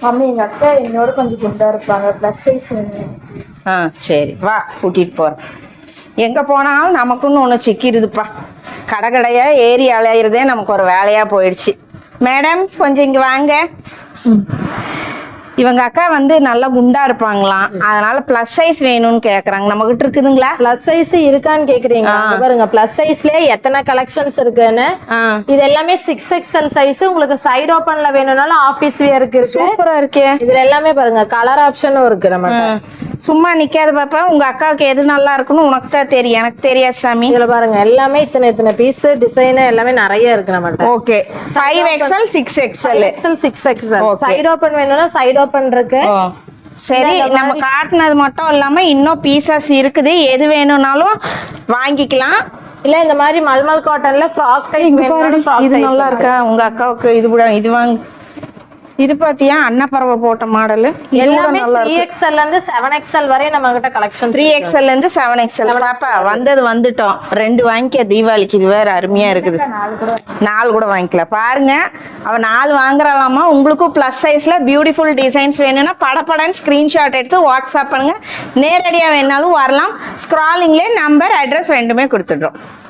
Mummy எங்க அக்கா என்னோட கொஞ்சம் குண்டா இருப்பாங்க, பிளஸ் சைஸ் வேணும். சரி வா கூட்டிட்டு போறேன். எங்க போனாலும் நமக்குன்னு ஒன்று சிக்கிடுதுப்பா. கடை கடையா ஏறி அலையிறதே நமக்கு ஒரு வேலையா போயிடுச்சு. மேடம் கொஞ்சம் இங்க வாங்க. இவங்க அக்கா வந்து நல்லா குண்டா இருப்பாங்களாம், அதனால பிளஸ் சைஸ் வேணும்னு கேக்குறாங்க. நம்ம கிட்ட இருக்குதுங்களா? பிளஸ் சைஸ் இருக்கான்னு கேக்குறீங்க? பாருங்க பிளஸ் சைஸ்லயே எத்தனை கலெக்ஷன்ஸ் இருக்குன்னு. இது எல்லாமே 6XL சைஸ். உங்களுக்கு சைடு ஓபன்ல வேணும்னாலும் ஆபீஸ் வியருக்கு இருக்கு. சூப்பரா இருக்கே. இதுல எல்லாமே பாருங்க கலர் ஆப்ஷனும் இருக்கு. நம்ம சும்மா நிக்காத பாப்பா, உங்க அக்காவுக்கு எது நல்லா இருக்குன்னு உனக்கு தான் தெரியும், எனக்கு தெரியாது சாமி. இதுல பாருங்க எல்லாமே இத்தனை பீஸ் டிசைன் எல்லாமே நிறைய இருக்கு நம்மகிட்ட. Okay 5XL 6XL 6XL side open வேணும்னா சைடு ஓபன் இருக்கு. சரி, நம்ம காட்டுனது மட்டும் இல்லாம இன்னும் பீசஸ் இருக்குது, எது வேணும்னாலும் வாங்கிக்கலாம். இல்ல இந்த மாதிரி மல்மல் காட்டன்ல ஃப்ராக் டைப் இது நல்லா இருக்கா உங்க அக்காவுக்கு? இது வாங்க. இது பாத்தியா அன்னப்பறவை போட்ட மாடல். எல்லாமே 3XL ல இருந்து 7XL வரை நம்ம கிட்ட கலெக்ஷன். 3XL ல இருந்து 7XL. பாப்பா வந்துட்டோம். 2 வாங்கிக்க தீபாவளிக்கு. இது வேற அருமையா இருக்குது. 4 கூட வாங்கிக்கலாம். பாருங்க அவ 4 வாங்குறாளாமா. உங்களுக்கும் பிளஸ் சைஸ்ல பியூட்டிஃபுல் டிசைன்ஸ் வேணும்னா படப்படன்னு ஸ்கிரீன்ஷாட் எடுத்து வாட்ஸ்அப் பண்ணுங்க. நேரடியா வேணாலும் வரலாம். ஸ்க்ராலிங்லேயே நம்பர் அட்ரஸ் ரெண்டுமே கொடுத்துடுறோம்.